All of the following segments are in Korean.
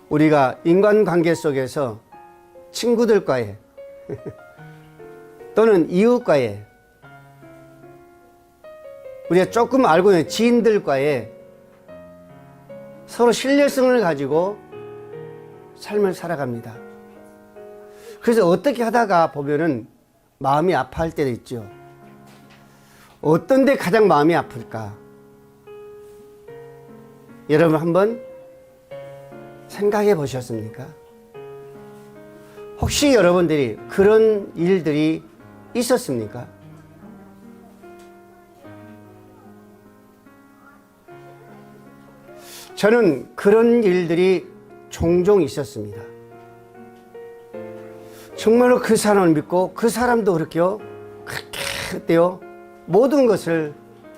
우리가 인간관계 속에서 친구들과의 또는 이웃과의, 우리가 조금 알고 있는 지인들과의 서로 신뢰성을 가지고 삶을 살아갑니다. 그래서 어떻게 하다가 보면은 마음이 아파할 때도 있죠. 어떤 데 가장 마음이 아플까? 여러분 한번 생각해 보셨습니까? 혹시 여러분들이 그런 일들이 있었습니까? 저는 그런 일들이 종종 있었습니다. 정말로 그 사람을 믿고 그 사람도 그렇게요. 그렇게 그때요. 모든 것을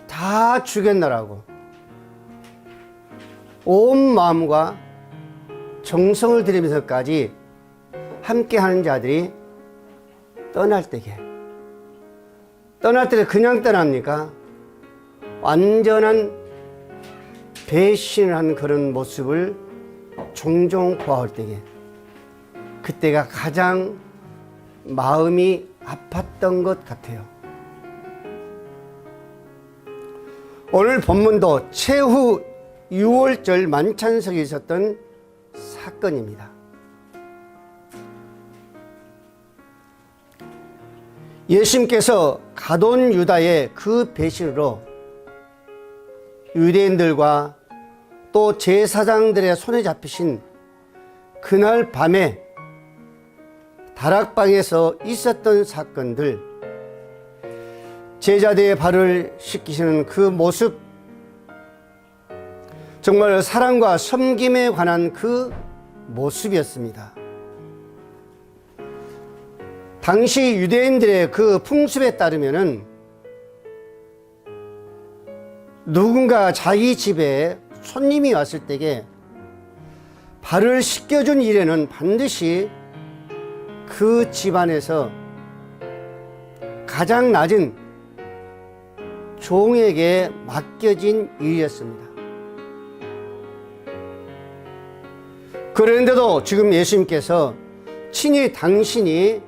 다 주겠노라고 온 마음과 정성을 들이면서까지 함께하는 자들이 떠날 때게, 떠날 때 그냥 떠납니까? 완전한 배신을 한 그런 모습을 종종 보아올 때게, 그때가 가장 마음이 아팠던 것 같아요. 오늘 본문도 최후 6월절 만찬석에 있었던 사건입니다. 예수님께서 가돈 유다의 그 배신으로 유대인들과 또 제사장들의 손에 잡히신 그날 밤에 다락방에서 있었던 사건들, 제자들의 발을 씻기시는 그 모습, 정말 사랑과 섬김에 관한 그 모습이었습니다. 당시 유대인들의 그 풍습에 따르면은 누군가 자기 집에 손님이 왔을 때에 발을 씻겨준 일에는 반드시 그 집안에서 가장 낮은 종에게 맡겨진 일이었습니다. 그런데도 지금 예수님께서 친히 당신이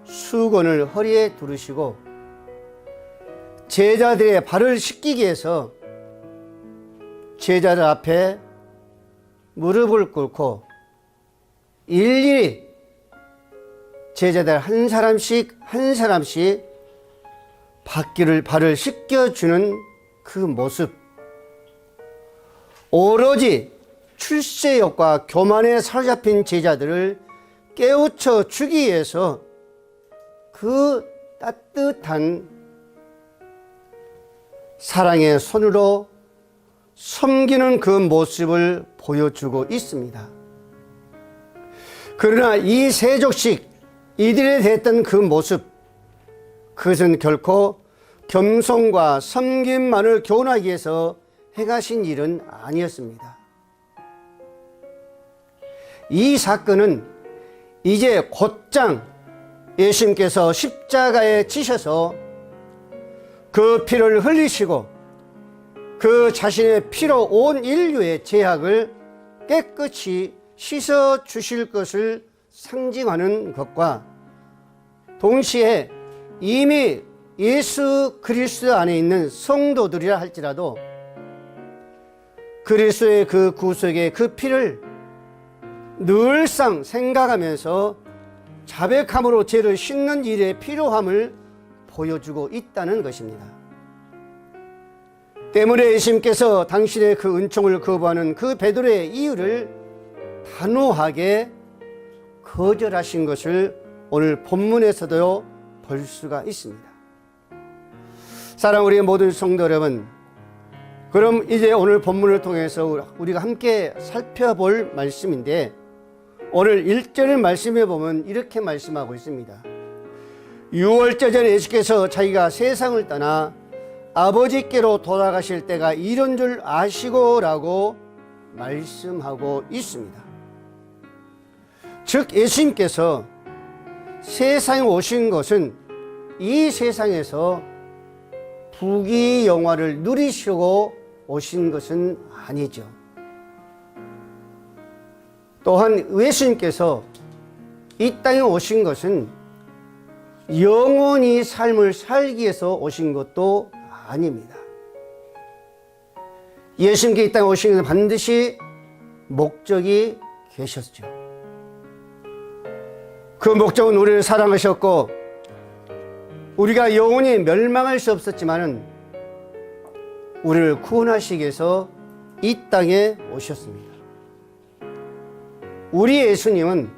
수건을 허리에 두르시고 제자들의 발을 씻기기 위해서 제자들 앞에 무릎을 꿇고 일일이 제자들 한 사람씩 발을 씻겨주는 그 모습, 오로지 출세욕과 교만에 사로잡힌 제자들을 깨우쳐 주기 위해서 그 따뜻한 사랑의 손으로 섬기는 그 모습을 보여주고 있습니다. 그러나 이 세족식, 이들에 대했던 그 모습, 그것은 결코 겸손과 섬김만을 교훈하기 위해서 행하신 일은 아니었습니다. 이 사건은 이제 곧장 예수님께서 십자가에 지셔서 그 피를 흘리시고 그 자신의 피로 온 인류의 죄악을 깨끗이 씻어 주실 것을 상징하는 것과 동시에 이미 예수 그리스도 안에 있는 성도들이라 할지라도 그리스도의 그 구속의 그 피를 늘상 생각하면서 자백함으로 죄를 씻는 일에 필요함을 보여주고 있다는 것입니다. 때문에 예수님께서 당신의 그 은총을 거부하는 그 베드로의 이유를 단호하게 거절하신 것을 오늘 본문에서도 볼 수가 있습니다. 사랑 우리 모든 성도 여러분, 그럼 이제 오늘 본문을 통해서 우리가 함께 살펴볼 말씀인데, 오늘 1절을 말씀해 보면 이렇게 말씀하고 있습니다. 6월절 전에 예수께서 자기가 세상을 떠나 아버지께로 돌아가실 때가 이런 줄 아시고 라고 말씀하고 있습니다. 즉 예수님께서 세상에 오신 것은 이 세상에서 부귀영화를 누리시고 오신 것은 아니죠. 또한 예수님께서 이 땅에 오신 것은 영원히 삶을 살기 위해서 오신 것도 아닙니다. 예수님께 이 땅에 오신 것은 반드시 목적이 계셨죠. 그 목적은 우리를 사랑하셨고 우리가 영원히 멸망할 수 없었지만은 우리를 구원하시기 위해서 이 땅에 오셨습니다. 우리 예수님은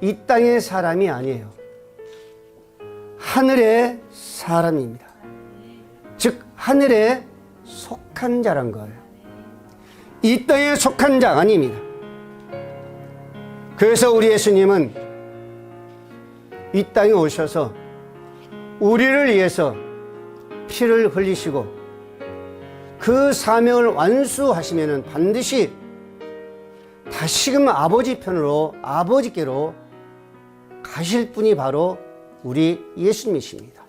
이 땅의 사람이 아니에요. 하늘의 사람입니다. 즉 하늘에 속한 자란 거예요. 이 땅에 속한 자가 아닙니다. 그래서 우리 예수님은 이 땅에 오셔서 우리를 위해서 피를 흘리시고 그 사명을 완수하시면 반드시 다시금 아버지 편으로 아버지께로 가실 분이 바로 우리 예수님이십니다.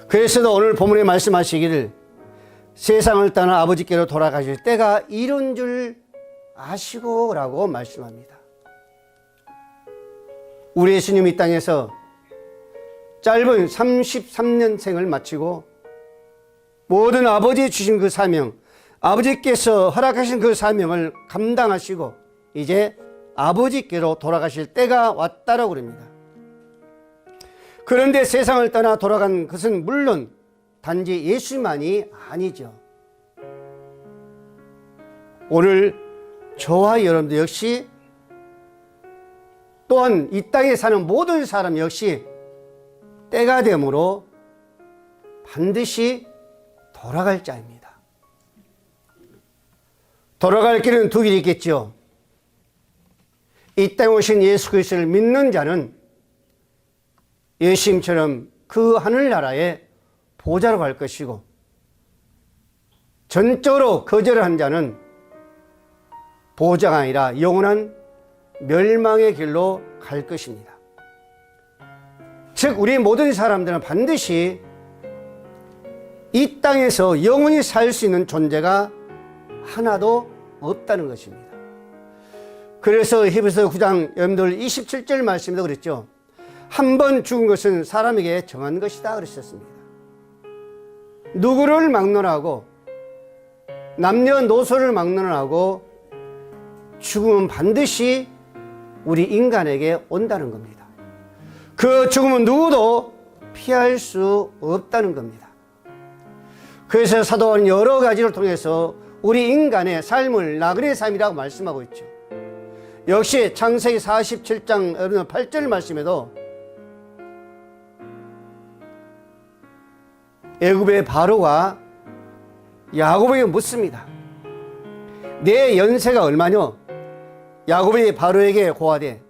그래서도 오늘 본문에 말씀하시기를 세상을 떠나 아버지께로 돌아가실 때가 이른 줄 아시고 라고 말씀합니다. 우리 예수님 이 땅에서 짧은 33년 생을 마치고 모든 아버지 주신 그 사명, 아버지께서 허락하신 그 사명을 감당하시고 이제 아버지께로 돌아가실 때가 왔다라고 그럽니다. 그런데 세상을 떠나 돌아간 것은 물론 단지 예수만이 아니죠. 오늘 저와 여러분들 역시 또한 이 땅에 사는 모든 사람 역시 때가 되므로 반드시 돌아갈 자입니다. 돌아갈 길은 두 길이 있겠죠. 이 땅에 오신 예수 그리스도를 믿는 자는 예수님처럼 그 하늘나라에 보좌로 갈 것이고 전적으로 거절한 자는 보좌가 아니라 영원한 멸망의 길로 갈 것입니다. 즉 우리 모든 사람들은 반드시 이 땅에서 영원히 살 수 있는 존재가 하나도 없다는 것입니다. 그래서 히브리서 9장 여러분들 27절 말씀에도 그랬죠. 한 번 죽은 것은 사람에게 정한 것이다 그러셨습니다. 누구를 막론하고 남녀노소를 막론하고 죽음은 반드시 우리 인간에게 온다는 겁니다. 그 죽음은 누구도 피할 수 없다는 겁니다. 그래서 사도는 여러 가지를 통해서 우리 인간의 삶을 나그네 삶이라고 말씀하고 있죠. 역시 창세기 47장 8절 말씀에도 애굽의 바로가 야곱에게 묻습니다. 내 연세가 얼마뇨? 야곱이 바로에게 고하되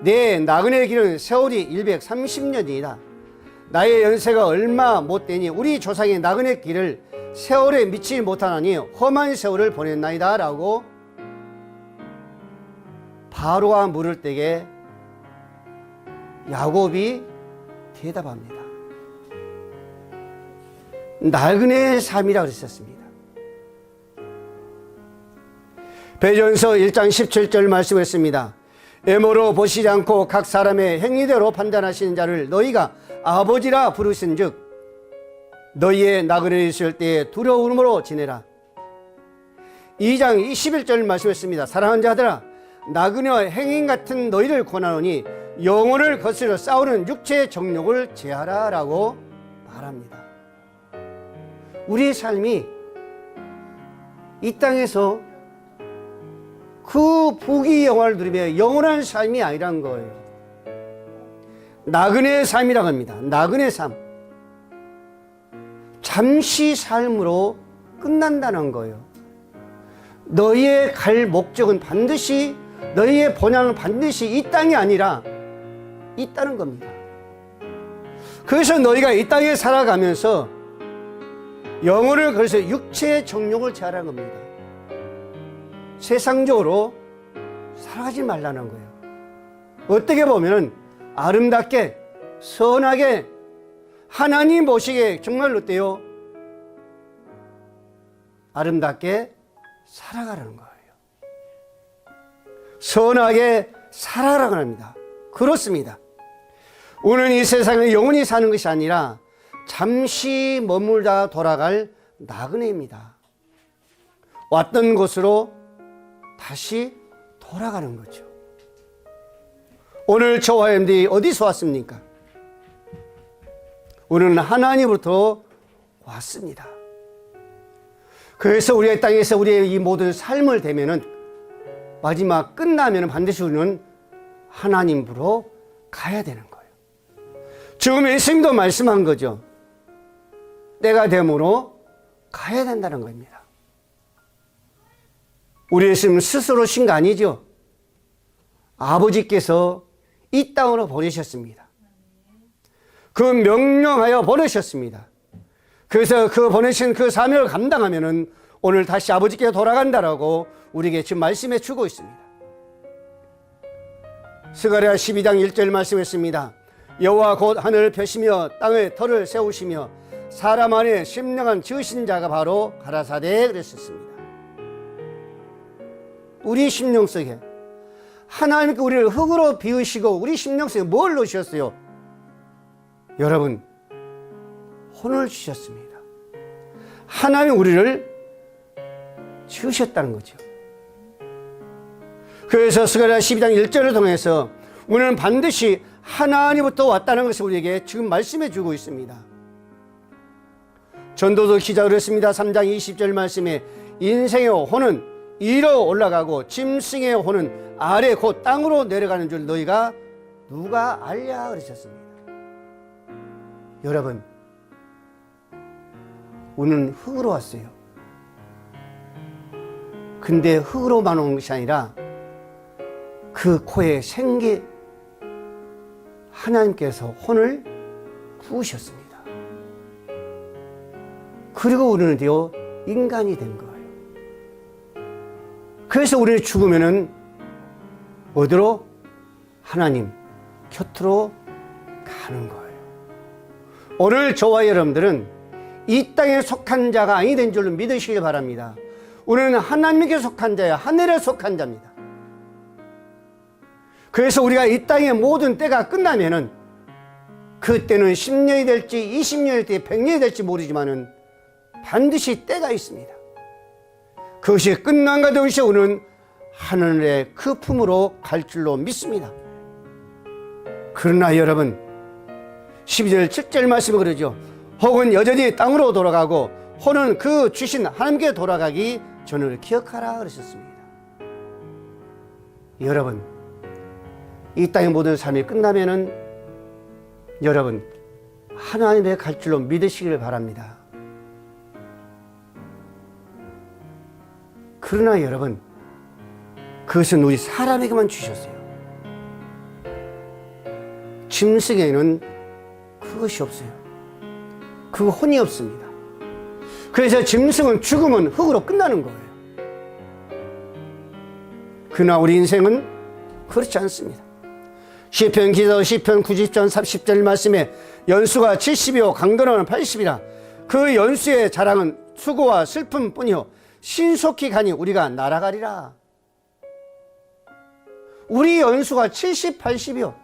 내 나그네 길은 세월이 130년이다. 나의 연세가 얼마 못되니 우리 조상의 나그네 길을 세월에 미치지 못하나니 험한 세월을 보냈나이다 라고 바로가 물을 때에 야곱이 대답합니다. 나그네의 삶이라고 그랬었습니다. 베드로전서 1장 17절 말씀했습니다. 애모로 보시지 않고 각 사람의 행위대로 판단하시는 자를 너희가 아버지라 부르신즉 너희의 나그네 있을 때에 두려움으로 지내라. 2장 21절 말씀했습니다. 사랑하는 자들아 나그네와 행인 같은 너희를 권하노니 영혼을 거스려 싸우는 육체의 정욕을 제하라 라고 말합니다. 우리의 삶이 이 땅에서 그 부귀 영화를 누리며 영원한 삶이 아니란 거예요. 나그네의 삶이라고 합니다. 나그네 삶. 잠시 삶으로 끝난다는 거예요. 너희의 갈 목적은 반드시 너희의 본향은 반드시 이 땅이 아니라 있다는 겁니다. 그래서 너희가 이 땅에 살아가면서 영혼을 그래서 육체의 정욕을 제하라는 겁니다. 세상적으로 살아가지 말라는 거예요. 어떻게 보면 아름답게 선하게 하나님 보시기에 정말로 어때요? 아름답게 살아가라는 거예요. 선하게 살아라고 합니다. 그렇습니다. 우리는 이 세상에 영원히 사는 것이 아니라 잠시 머물다 돌아갈 나그네입니다. 왔던 곳으로 다시 돌아가는 거죠. 오늘 저와 여러분들이 어디서 왔습니까? 우리는 하나님으로부터 왔습니다. 그래서 우리가 이 땅에서 우리의 이 모든 삶을 대면은 마지막 끝나면은 반드시 우리는 하나님으로 가야 되는 거예요. 지금 예수님도 말씀한 거죠. 때가 되므로 가야 된다는 겁니다. 우리 예수님 스스로 신 거 아니죠? 아버지께서 이 땅으로 보내셨습니다. 그 명령하여 보내셨습니다. 그래서 그 보내신 그 사명을 감당하면은 오늘 다시 아버지께 돌아간다라고 우리에게 지금 말씀해 주고 있습니다. 스가랴 12장 1절 말씀했습니다. 여호와 곧 하늘을 펴시며 땅에 터를 세우시며 사람 안에 심령한 지으신 자가 바로 가라사대 그랬었습니다. 우리 심령 속에 하나님께 우리를 흙으로 비우시고 우리 심령 속에 뭘 넣으셨어요? 여러분, 혼을 주셨습니다. 하나님이 우리를 지으셨다는 거죠. 그래서 스가랴 12장 1절을 통해서 우리는 반드시 하나님부터 왔다는 것을 우리에게 지금 말씀해 주고 있습니다. 전도서 기자가 그랬습니다. 3장 20절 말씀에 인생의 혼은 위로 올라가고 짐승의 혼은 아래 곧 땅으로 내려가는 줄 너희가 누가 알랴 그러셨습니다. 여러분, 우리는 흙으로 왔어요. 근데 흙으로만 온 것이 아니라 그 코에 생기 하나님께서 혼을 부으셨습니다. 그리고 우리는 되어 인간이 된 거예요. 그래서 우리는 죽으면은 어디로? 하나님 곁으로 가는 거예요. 오늘 저와 여러분들은 이 땅에 속한 자가 아니 된 줄로 믿으시길 바랍니다. 우리는 하나님께 속한 자야, 하늘에 속한 자입니다. 그래서 우리가 이 땅의 모든 때가 끝나면은 그때는 10년이 될지 20년이 될지 100년이 될지 모르지만은 반드시 때가 있습니다. 그것이 끝난가 동시에 우리는 하늘의 그 품으로 갈 줄로 믿습니다. 그러나 여러분 12절 7절 말씀은 그러죠. 혹은 여전히 땅으로 돌아가고 혼은 그 주신 하나님께 돌아가기 전을 기억하라 그러셨습니다. 여러분, 이 땅의 모든 삶이 끝나면은 여러분 하나님의 갈 줄로 믿으시길 바랍니다. 그러나 여러분, 그것은 우리 사람에게만 주셨어요. 짐승에는 그것이 없어요. 그 혼이 없습니다. 그래서 짐승은 죽으면 흙으로 끝나는 거예요. 그러나 우리 인생은 그렇지 않습니다. 시편 기자 시편 90편 30절 말씀에 연수가 70이요 강건함은 80이라 그 연수의 자랑은 수고와 슬픔뿐이요 신속히 가니 우리가 날아가리라. 우리 연수가 70, 80이요.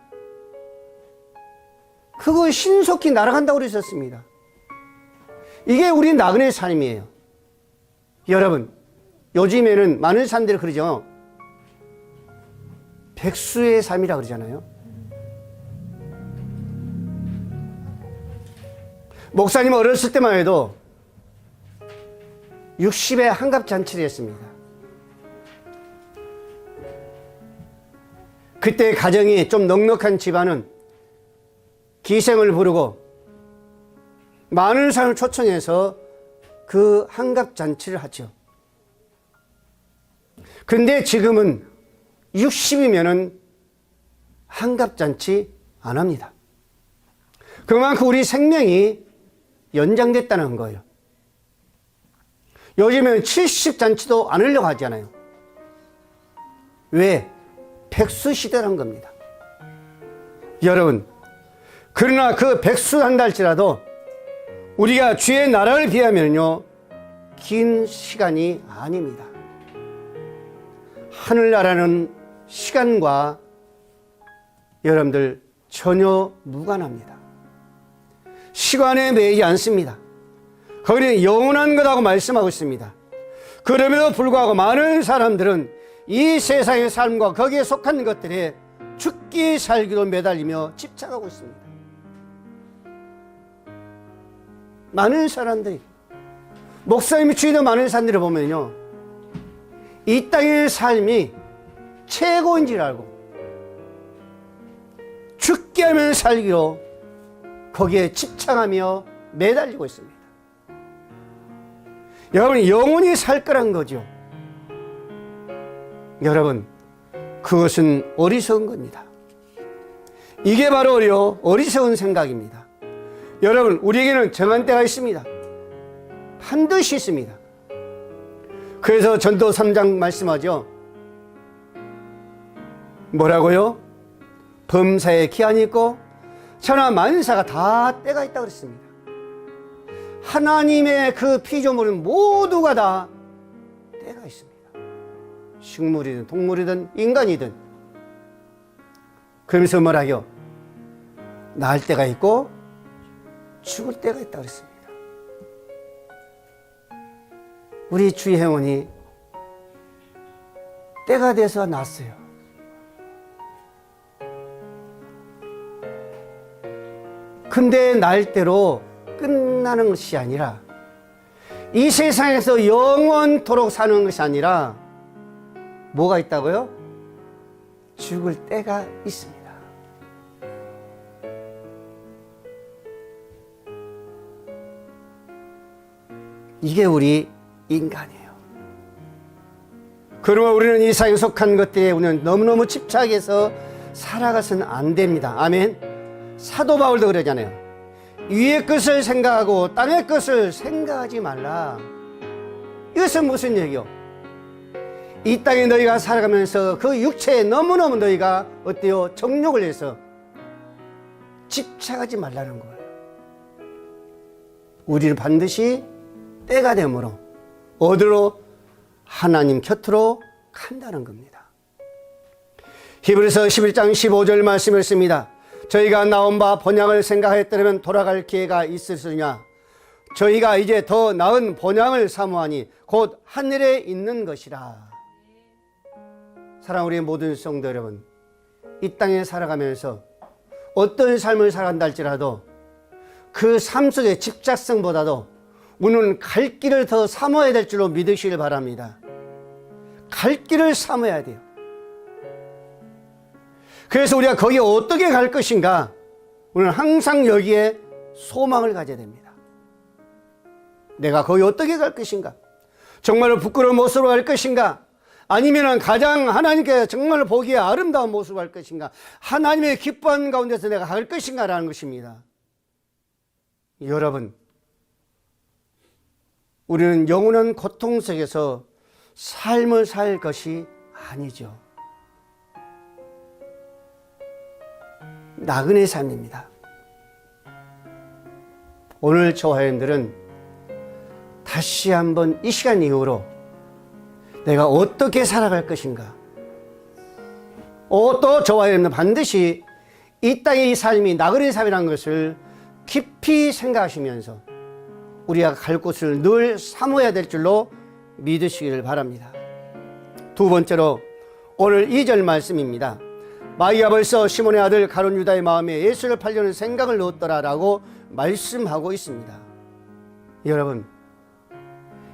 그거 신속히 날아간다고 그러셨습니다. 이게 우리 나그네 삶이에요. 여러분, 요즘에는 많은 사람들이 그러죠. 백수의 삶이라 그러잖아요. 목사님 어렸을 때만 해도 60에 한갑잔치를 했습니다. 그때 가정이 좀 넉넉한 집안은 기생을 부르고 많은 사람을 초청해서 그 한갑잔치를 하죠. 그런데 지금은 60이면은 한갑잔치 안 합니다. 그만큼 우리 생명이 연장됐다는 거예요. 요즘에는 70잔치도 안 하려고 하잖아요. 왜? 백수 시대란 겁니다. 여러분, 그러나 그 백수 한 달치라도 우리가 주의 나라를 비하면요 긴 시간이 아닙니다. 하늘나라는 시간과 여러분들 전혀 무관합니다. 시간에 매이지 않습니다. 거기는 영원한 것하고 말씀하고 있습니다. 그럼에도 불구하고 많은 사람들은 이 세상의 삶과 거기에 속한 것들에 죽기 살기로 매달리며 집착하고 있습니다. 많은 사람들이, 목사님이 주위에 많은 사람들을 보면요, 이 땅의 삶이 최고인 줄 알고 죽게 하면 살기로 거기에 집착하며 매달리고 있습니다. 여러분, 영원히 살 거란 거죠. 여러분, 그것은 어리석은 겁니다. 이게 바로 어리석은 생각입니다. 여러분, 우리에게는 정한 때가 있습니다. 반드시 있습니다. 그래서 전도 3장 말씀하죠. 뭐라고요? 범사에 기한이 있고 천하 만사가 다 때가 있다고 그랬습니다. 하나님의 그 피조물은 모두가 다 때가 있습니다. 식물이든 동물이든 인간이든. 그러면서 뭐라요? 날 때가 있고 죽을 때가 있다고 그랬습니다. 우리 주의 행운이 때가 돼서 났어요. 근데 날때로 끝나는 것이 아니라, 이 세상에서 영원토록 사는 것이 아니라 뭐가 있다고요? 죽을 때가 있습니다. 이게 우리 인간이에요. 그러면 우리는 이 세상에 속한 것들에 우리는 너무너무 집착해서 살아가서는 안 됩니다. 아멘. 사도 바울도 그러잖아요. 위의 것을 생각하고 땅의 것을 생각하지 말라. 이것은 무슨 얘기요? 이 땅에 너희가 살아가면서 그 육체에 너무너무 너희가 어때요? 정욕을 해서 집착하지 말라는 거예요. 우리는 반드시 때가 되므로 어디로? 하나님 곁으로 간다는 겁니다. 히브리서 11장 15절 말씀을 씁니다. 저희가 나온 바 본향을 생각하였더라면 돌아갈 기회가 있으리냐. 저희가 이제 더 나은 본향을 사모하니 곧 하늘에 있는 것이라. 사랑하는 우리 모든 성도 여러분, 이 땅에 살아가면서 어떤 삶을 살아간다 할지라도 그 삶 속의 집착성보다도 우리는 갈 길을 더 사모해야 될 줄로 믿으시길 바랍니다. 갈 길을 사모해야 돼요. 그래서 우리가 거기에 어떻게 갈 것인가, 우리는 항상 여기에 소망을 가져야 됩니다. 내가 거기 어떻게 갈 것인가? 정말로 부끄러운 모습으로 갈 것인가? 아니면 가장 하나님께 정말 보기에 아름다운 모습으로 갈 것인가? 하나님의 기뻐하는 가운데서 내가 갈 것인가? 라는 것입니다. 여러분, 우리는 영원한 고통 속에서 삶을 살 것이 아니죠. 나그네 삶입니다. 오늘 저와 여러분들은 다시 한번 이 시간 이후로 내가 어떻게 살아갈 것인가, 또 저와 여러분은 반드시 이 땅의 이 삶이 나그네 삶이라는 것을 깊이 생각하시면서 우리가 갈 곳을 늘 사모해야 될 줄로 믿으시기를 바랍니다. 두 번째로 오늘 2절 말씀입니다. 마귀가 벌써 시몬의 아들 가룟 유다의 마음에 예수를 팔려는 생각을 넣었더라라고 말씀하고 있습니다. 여러분,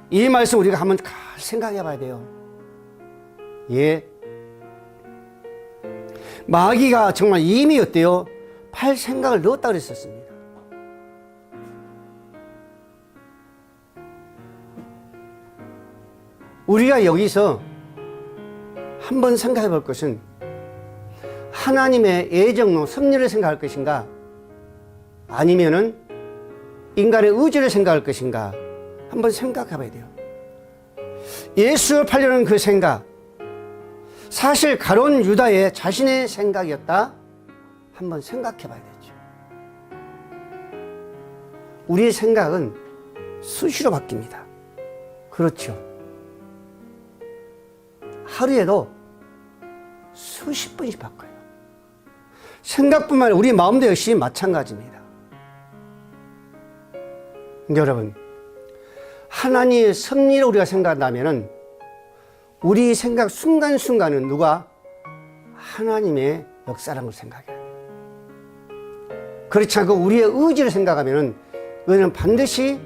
이 말씀 우리가 한번 생각해 봐야 돼요. 예, 마귀가 정말 이미 어때요? 팔 생각을 넣었다고 그랬었습니다. 우리가 여기서 한번 생각해 볼 것은 하나님의 예정로 섭리를 생각할 것인가, 아니면은 인간의 의지를 생각할 것인가, 한번 생각해 봐야 돼요. 예수를 팔려는 그 생각, 사실 가룟 유다의 자신의 생각이었다? 한번 생각해 봐야 되죠. 우리의 생각은 수시로 바뀝니다. 그렇죠. 하루에도 수십 번씩 바꿔요. 생각뿐만 아니라 우리 마음도 역시 마찬가지입니다. 여러분, 하나님의 섭리를 우리가 생각한다면 우리 생각 순간순간은 누가? 하나님의 역사라는 걸 생각해야 돼요. 그렇지 않고 우리의 의지를 생각하면 그는 반드시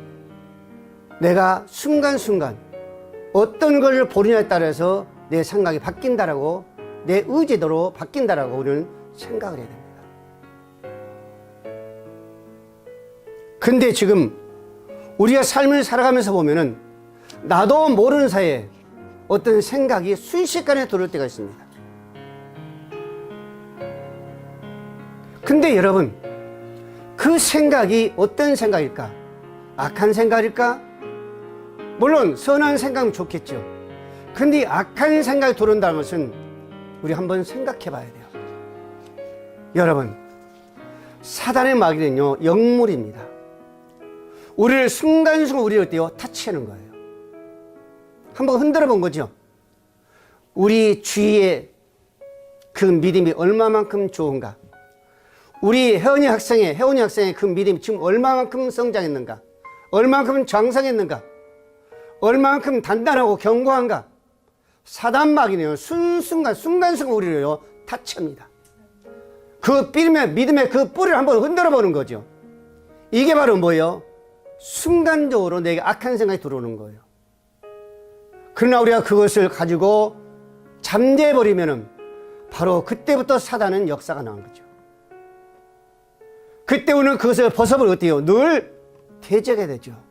내가 순간순간 어떤 걸 보느냐에 따라서 내 생각이 바뀐다라고, 내 의지대로 바뀐다라고 우리는 생각을 해야 됩니다. 근데 지금 우리가 삶을 살아가면서 보면은 나도 모르는 사이에 어떤 생각이 순식간에 들어올 때가 있습니다. 근데 여러분, 그 생각이 어떤 생각일까? 악한 생각일까? 물론 선한 생각은 좋겠죠. 근데 악한 생각이 들어온다는 것은 우리 한번 생각해 봐야 돼요. 여러분, 사단의 마귀는요, 영물입니다. 우리를 순간순간 우리를 어때요? 타치하는 거예요. 한번 흔들어 본 거죠. 우리 주위에 그 믿음이 얼마만큼 좋은가? 우리 혜원이 학생의 그 믿음이 지금 얼마만큼 성장했는가? 얼마만큼 장성했는가? 얼마만큼 단단하고 견고한가? 사단 마귀는요, 순간순간 우리를요, 타치합니다. 그 믿음의 그 뿌리를 한번 흔들어 보는 거죠. 이게 바로 뭐예요? 순간적으로 내게 악한 생각이 들어오는 거예요. 그러나 우리가 그것을 가지고 잠재해버리면은 바로 그때부터 사단은 역사가 나온 거죠. 그때 우리는 그것을 벗어버리고 어때요? 늘 대적해야 되죠.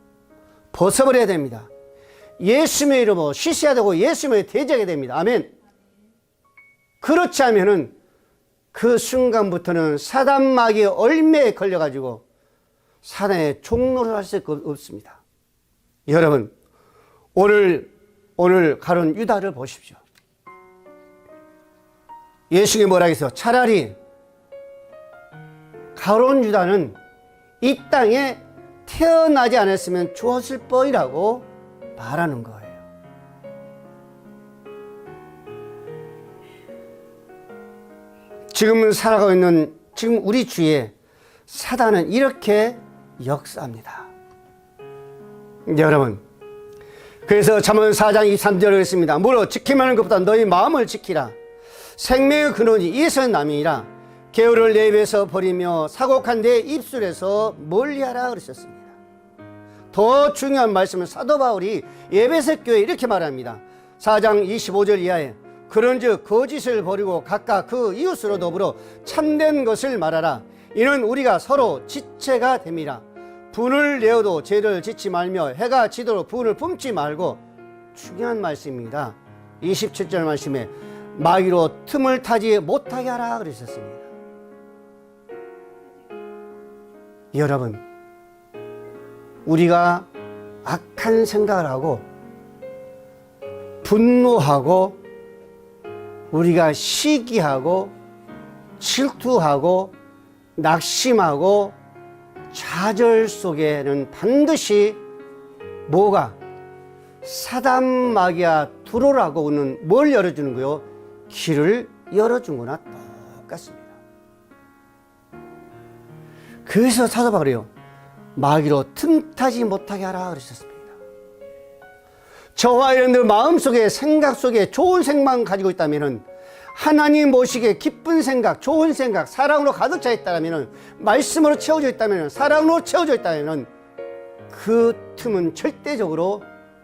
벗어버려야 됩니다. 예수님의 이름으로 쉬셔야 되고 예수님의 대적해야 됩니다. 아멘. 그렇지 않으면은 그 순간부터는 사단 마귀의 얼매에 걸려가지고 사단의 종로를 할 수 없습니다. 여러분, 오늘 가론 유다를 보십시오. 예수님이 뭐라 했어요? 차라리 가론 유다는 이 땅에 태어나지 않았으면 좋았을 뻔이라고 말하는 거예요. 지금 살아가고 있는 지금 우리 주위에 사단은 이렇게 역사합니다. 여러분, 그래서 잠언 4장 23절에 있습니다. 무릇 지키면 하는 것보다 너희 마음을 지키라. 생명의 근원이 이에서 남이니라. 게으를 내 입에서 버리며 사곡한 내 입술에서 멀리하라 그러셨습니다. 더 중요한 말씀은 사도 바울이 에베소 교회에 이렇게 말합니다. 4장 25절 이하에 그런즉 거짓을 버리고 각각 그 이웃으로 더불어 참된 것을 말하라. 이는 우리가 서로 지체가 됨이라. 분을 내어도 죄를 짓지 말며 해가 지도록 분을 품지 말고, 중요한 말씀입니다. 27절 말씀에 마귀로 틈을 타지 못하게 하라 그러셨습니다. 여러분, 우리가 악한 생각을 하고 분노하고 우리가 시기하고 질투하고 낙심하고 좌절 속에는 반드시 뭐가? 사단 마귀야 들어오라고 는 뭘 열어주는 거요? 길을 열어준 거나 똑같습니다. 그래서 사도 바울이요, 마귀로 틈타지 못하게 하라 그러셨습니다. 저와 여러분들 마음속에 생각 속에 좋은 생각만 가지고 있다면, 하나님 모시기에 기쁜 생각, 좋은 생각, 사랑으로 가득 차 있다면, 말씀으로 채워져 있다면, 사랑으로 채워져 있다면 그 틈은 절대적으로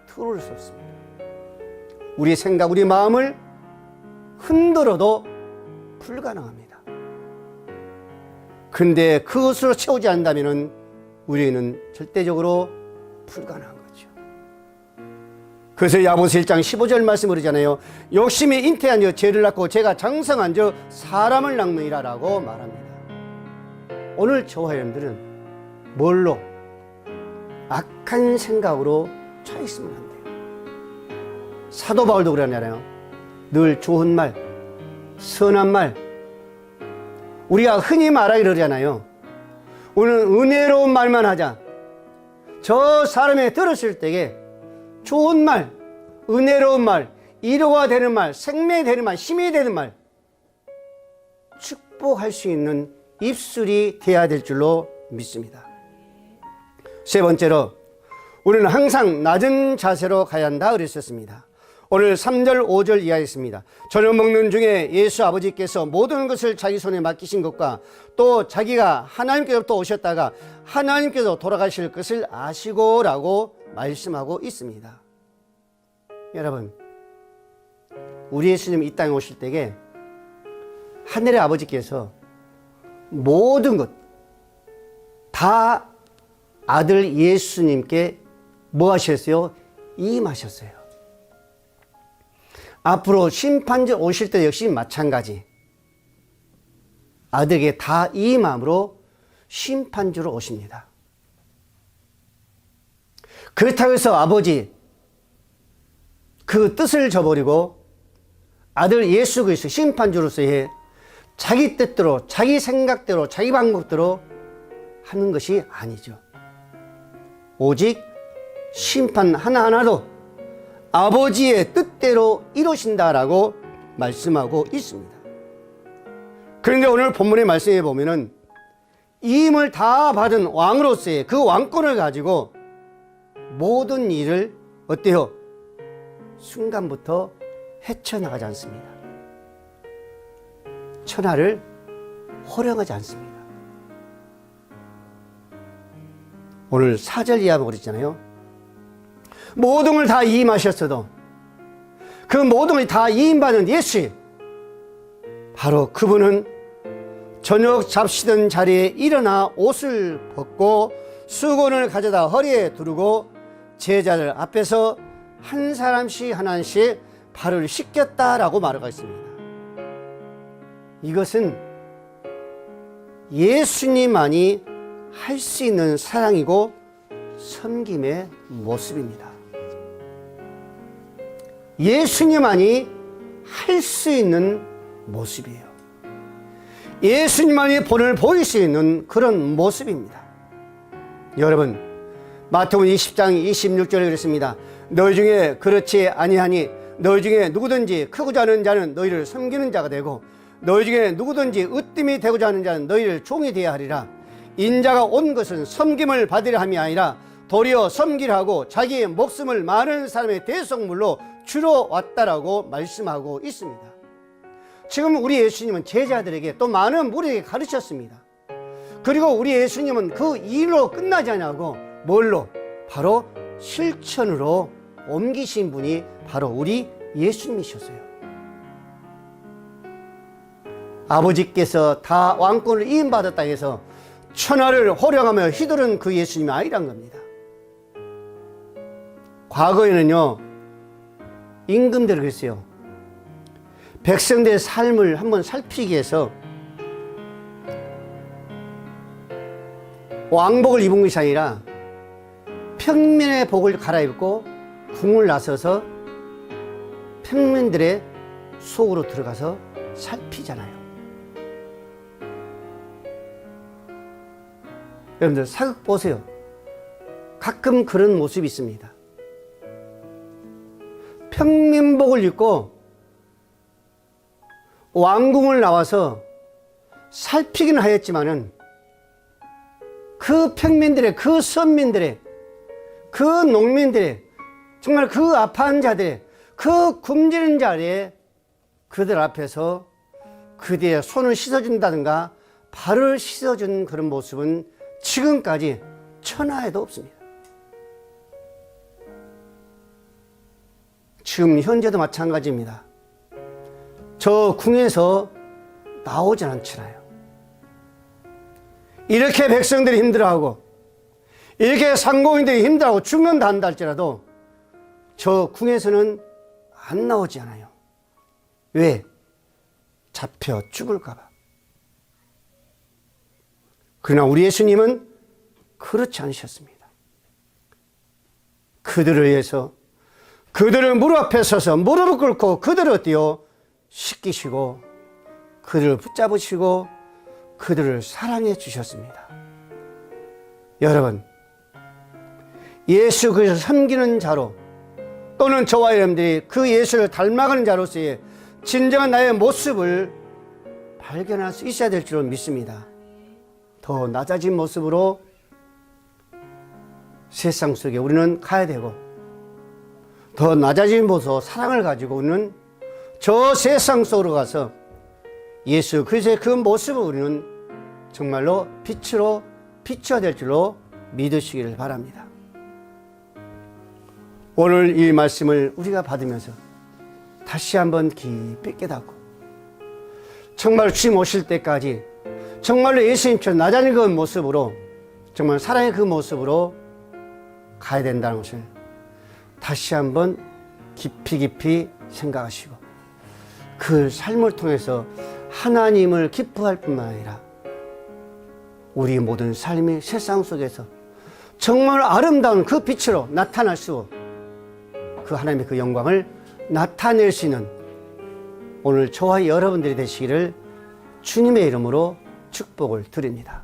들어올 수 없습니다. 우리 생각, 우리 마음을 흔들어도 불가능합니다. 근데 그것으로 채우지 않는다면 우리는 절대적으로 불가능한 거죠. 그래서 야고보서 1장 15절 말씀을 그러잖아요. 욕심이 잉태한 저 죄를 낳고 죄가 장성한 저 사람을 낳느니라 라고 말합니다. 오늘 저와 여러분들은 뭘로? 악한 생각으로 차 있으면 안 돼요. 사도 바울도 그러잖아요. 늘 좋은 말, 선한 말, 우리가 흔히 말하기 그러잖아요. 오늘 은혜로운 말만 하자. 저 사람이 들었을 때에 좋은 말, 은혜로운 말, 위로가 되는 말, 생명이 되는 말, 힘이 되는 말, 축복할 수 있는 입술이 되어야 될 줄로 믿습니다. 세 번째로 우리는 항상 낮은 자세로 가야 한다 그랬었습니다. 오늘 3절 5절 이하였습니다. 저녁 먹는 중에 예수 아버지께서 모든 것을 자기 손에 맡기신 것과 또 자기가 하나님께로부터 오셨다가 하나님께서 돌아가실 것을 아시고 라고 말씀하고 있습니다. 여러분, 우리 예수님 이 땅에 오실 때에 하늘의 아버지께서 모든 것 다 아들 예수님께 뭐 하셨어요? 임하셨어요. 앞으로 심판자 오실 때 역시 마찬가지. 아들에게 다 임함으로 심판주로 오십니다. 그렇다고 해서 아버지 그 뜻을 저버리고 아들 예수 그리스도 심판주로서의 자기 뜻대로 자기 생각대로 자기 방법대로 하는 것이 아니죠. 오직 심판 하나하나도 아버지의 뜻대로 이루신다라고 말씀하고 있습니다. 그런데 오늘 본문의 말씀에 보면은 이 힘을 다 받은 왕으로서의 그 왕권을 가지고 모든 일을 어때요? 순간부터 헤쳐나가지 않습니다. 천하를 호령하지 않습니다. 오늘 4절 이하 보고 있잖아요. 모든 걸 다 이임하셨어도 그 모든 걸 다 이임받은 예수, 바로 그분은 저녁 잡시던 자리에 일어나 옷을 벗고 수건을 가져다 허리에 두르고 제자들 앞에서 한 사람씩 하나씩 발을 씻겼다라고 말하고 있습니다. 이것은 예수님만이 할 수 있는 사랑이고 섬김의 모습입니다. 예수님만이 할 수 있는 모습이에요. 예수님만이 본을 보일 수 있는 그런 모습입니다. 여러분, 마태복음 20장 26절에 그랬습니다. 너희 중에 그렇지 아니하니 너희 중에 누구든지 크고자 하는 자는 너희를 섬기는 자가 되고 너희 중에 누구든지 으뜸이 되고자 하는 자는 너희를 종이 되어야 하리라. 인자가 온 것은 섬김을 받으려 함이 아니라 도리어 섬기려 하고 자기의 목숨을 많은 사람의 대속물로 주러 왔다라고 말씀하고 있습니다. 지금 우리 예수님은 제자들에게 또 많은 무리에게 가르쳤습니다. 그리고 우리 예수님은 그 일로 끝나지 않냐고 뭘로? 바로 실천으로 옮기신 분이 바로 우리 예수님이셨어요. 아버지께서 다 왕권을 이임받았다 해서 천하를 호령하며 휘두른 그 예수님이 아니란 겁니다. 과거에는요, 임금들이 그랬어요. 백성들의 삶을 한번 살피기 위해서 왕복을 입은 것이 아니라 평민의 복을 갈아입고 궁을 나서서 평민들의 속으로 들어가서 살피잖아요. 여러분들 사극 보세요. 가끔 그런 모습이 있습니다. 평민복을 입고 왕궁을 나와서 살피긴 하였지만은 그 평민들의, 그 선민들의, 그 농민들의, 정말 그 아파한 자들의, 그 굶주린 자리에 그들 앞에서 그들의 손을 씻어준다든가 발을 씻어준 그런 모습은 지금까지 천하에도 없습니다. 지금 현재도 마찬가지입니다. 저 궁에서 나오진 않잖아요. 이렇게 백성들이 힘들어하고 이렇게 상공인들이 힘들어하고 죽는다 한다 할지라도 저 궁에서는 안 나오지 않아요. 왜? 잡혀 죽을까 봐. 그러나 우리 예수님은 그렇지 않으셨습니다. 그들을 위해서 그들을 무릎 앞에 서서 무릎을 꿇고 그들을 어때요? 씻기시고 그들을 붙잡으시고 그들을 사랑해 주셨습니다. 여러분, 예수 그리스도를 섬기는 자로 또는 저와 여러분들이 그 예수를 닮아가는 자로서의 진정한 나의 모습을 발견할 수 있어야 될 줄 믿습니다. 더 낮아진 모습으로 세상 속에 우리는 가야 되고, 더 낮아진 모습으로 사랑을 가지고 우리는 저 세상 속으로 가서 예수 그리스도의 그 모습을 우리는 정말로 빛으로 비춰야 될 줄로 믿으시기를 바랍니다. 오늘 이 말씀을 우리가 받으면서 다시 한번 깊이 깨닫고, 정말 주님 오실 때까지 정말로 예수님처럼 낮아진 그 모습으로, 정말 사랑의 그 모습으로 가야 된다는 것을 다시 한번 깊이 생각하시고, 그 삶을 통해서 하나님을 기뻐할 뿐만 아니라 우리 모든 삶이 세상 속에서 정말 아름다운 그 빛으로 나타날 수, 그 하나님의 그 영광을 나타낼 수 있는 오늘 저와 여러분들이 되시기를 주님의 이름으로 축복을 드립니다.